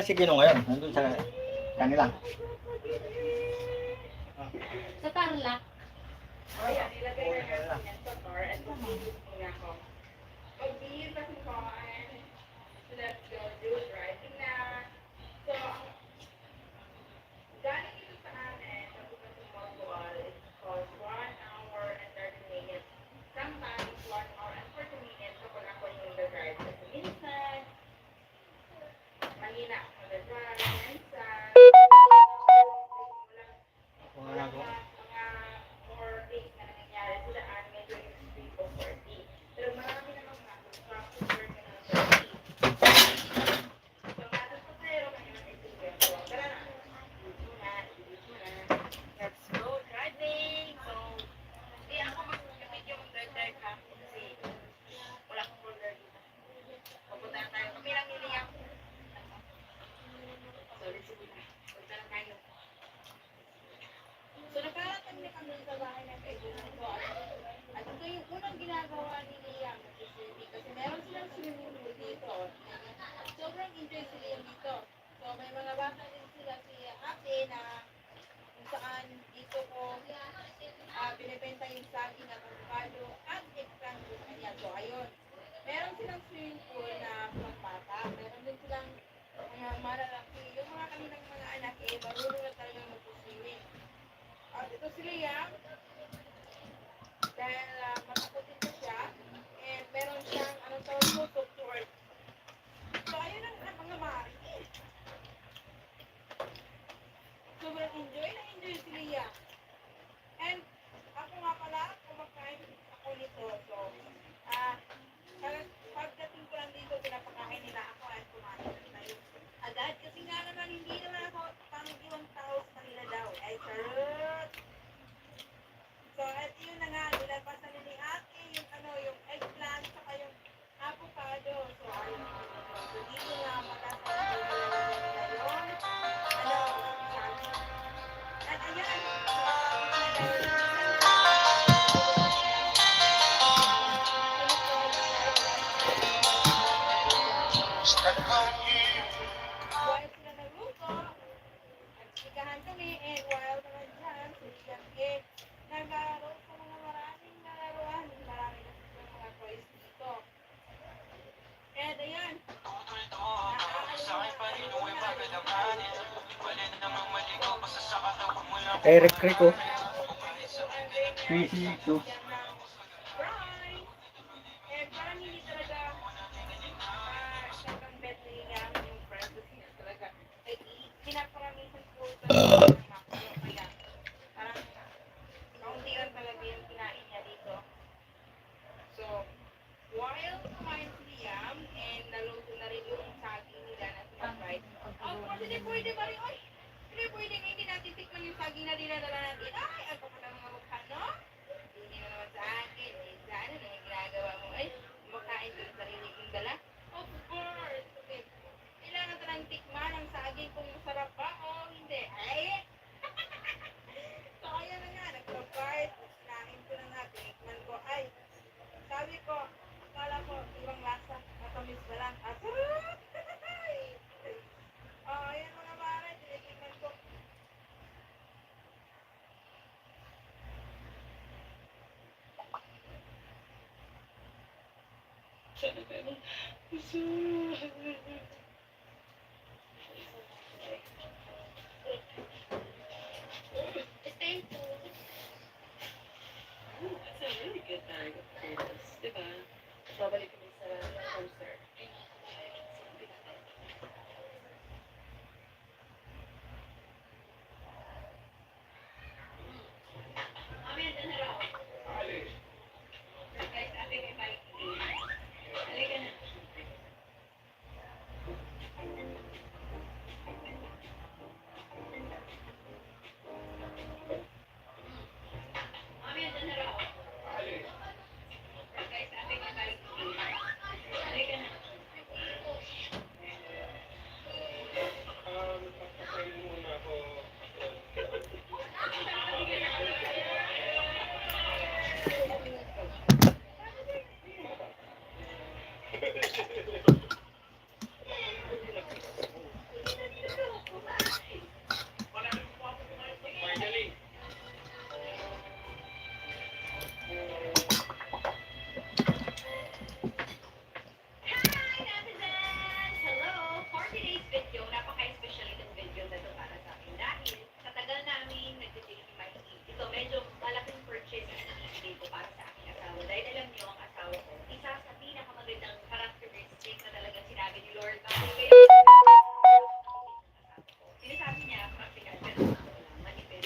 Si Gino ngayon, nandun sa kanila. Sa Tarlac. Ayan, ilagay na natin yan sa car at mag-iisip nga ako. Pag-iisip ako ko, so let's go do it right na. So, galing ito sa amin, sa bukas ng Mongol, it's called 1 hour and 30 minutes. Sometimes 1 hour and 40 minutes kapag ako yung nag-drive. Kasi minsan, mahina ako nag-drive, minsan, mga more things na nangyayari sa daan, medyo yung speed of 40. Pero marami namang traffic work na ng 30. So, nasa sa tayo, kanya ng experience. So, tara na. Let's go driving. So, hindi ako mag-video mag-drive ha. Kasi wala akong order dito. Pupunta na tayo. Kami lang niliyak. So, let's go na. Punta na tayo. So, nakarating na kami sa bahay ng kaibigan ko. At ito yung unang ginagawa ni Liam kasi meron silang swimming pool dito. Sobrang enjoy si Liam dito. So, may mga bata din sila si ate na kung saan dito ko binibenta yung saging at avocado at eggplant sa kanya. So, ayun. Meron silang swimming pool na pang bata. Meron din silang mga malalaki. Yung mga kanilang mga anak marunong na talagang mag-swimming. At ito si Liam, dahil matakutin ko siya, and meron siyang, anong tawag mo, support. So, ayun ang mga mari. Sobrang enjoy si Liam. And, ako nga pala, kumakain ako nito. So, pagdating ko lang dito, pinapakain nila ako at kumain na tayo. Agad, kasi nga naman, hindi naman ako pang-iwang tao sa kanila daw. Ay, charot! So, at yun na nga, nilapasan ni ate yung yung eggplant, saka yung avocado. So, ayun. So, dito nga magkakaroon nila yun. Sabi. At ayan. While sila nagluto, nagsigahan kami, and while naman dyan, sila naglaro sa mga maraming nalaruan. Marami na sa mga toys dito. And ayan. Eric Rico. PC2. And parang hindi talaga siyang bet niya yung prices niya talaga. Pinaparamisan po talaga ng makro. Kaya parang kaunti lang talaga yung kinain niya dito. So, while kumain si Liam and naluto na rin yung saging nila na sinabay. Pwede ba rin? Ay, pwede nga hindi natin tikman yung saging na dinadala natin. Ay, ang kapal ng mga mukha, no? Hindi mo naman sa akin. Sana na yung ginagawa mo. Ay, makain ko sa sarili kong dala. Of course. Okay. Kailangan talang tikman ang saging kung masarap pa. Oh. Sana pero stay tuned. That's a really good bag of potatoes, diba? Babalik kami sa toaster. Mami, andun na raw. Guys, ate may bike. Halika na. Mami, andun na raw. Guys, ate may bike. Halika na. Papasahin muna ako. Finally. Hi, netizens! Hello! For today's video, napaka-special itong video na ito para sa akin dahil sa tagal namin nag-date ni Mikey. Ito, medyo malaking purchase na ibibigay ko para sa aking asawa. Dahil alam niyo, ang asawa ko, isa sa pinakamagandang characteristic na talagang sinabi ni Lord. Bakit kayo? Sinasabi niya, practical, pero manipis.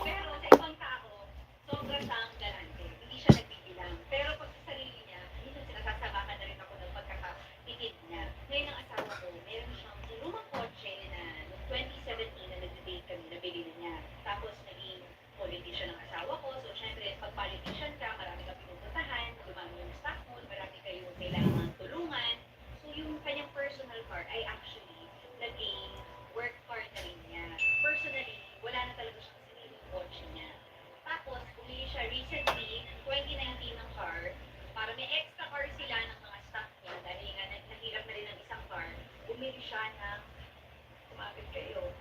Pero sa ibang tao, sobra siyang galante. Hindi siya nagbibilang. Pero pag sa sarili niya, minsan sinasasabakan na rin ako ng pagkakatipid niya. Ngayon ang asawa ko, meron siyang lumang kotse na noong 2017 na nag-date kami, nabili na niya. Tapos naging politician ng asawa ko. So syempre, pag politician ka, marami kang pinupuntahan, dumami yung stock mo, marami kayong kailangan tulungan. So yung kanyang personal car ay actually naging work car na rin niya. Personally, wala na talaga siyang sariling kotse niya. Tapos, bumili siya recently, 2019 ng car, para may extra car sila ng mga staff niya, dahil nga nahirap na rin ng isang car, bumili siya ng, kumapit kayo,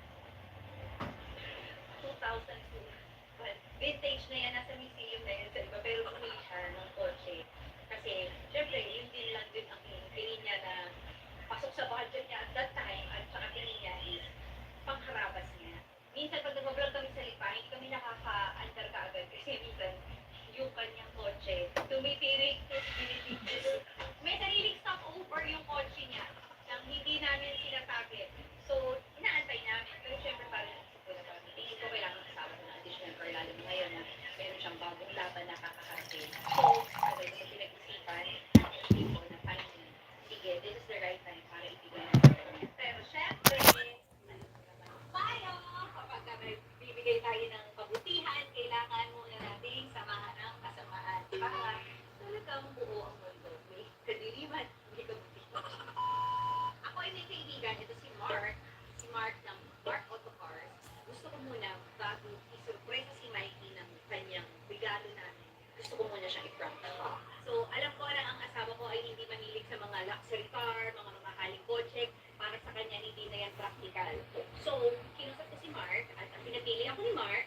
2002. But, vintage na yan, nasa museum na yan sa iba, pero bumili siya ng kotse. Kasi, syempre, yun din lang din ang tingin niya na pasok sa budget niya at that time, at saka tingin niya is pangharabas niya. Minsan pag nag-vlog kami sa Lipa, hindi kami nakaka-andar ka agad kasi minsan yung kanyang kotse, tumitirik, may sariling stopover yung kotse niya nang hindi namin sinasabi. So, inaantay namin. Pero syempre parang naisip ko na parang hindi ko kailangan kasama ko ng additional car lalo na ngayon na meron siyang bagong laban na kakarating. So, agad ko pinag-isipan, isip ko na parang sige, this is the right time para ibigay na sa kanya. Pero syempre, tayo, kapag may bibigay tayo ng kabutihan, kailangan muna natin samahan ang kasamaan para talagang buo ang mundo. May kadiliman, may kabutihan. Ako ay may kaibigan, ito si Mark. Si Mark ng Mark Auto Cars. Gusto ko muna, bago isurpresa si Mikey ng kanyang regalo namin, gusto ko muna siyang i-prank. So, alam ko na ang asawa ko ay hindi mahilig sa mga luxury car, mga mamahaling kotse. Para sa kanya, hindi na yan practical. So, kinusap ko si Mark at ang pinapili ako ni Mark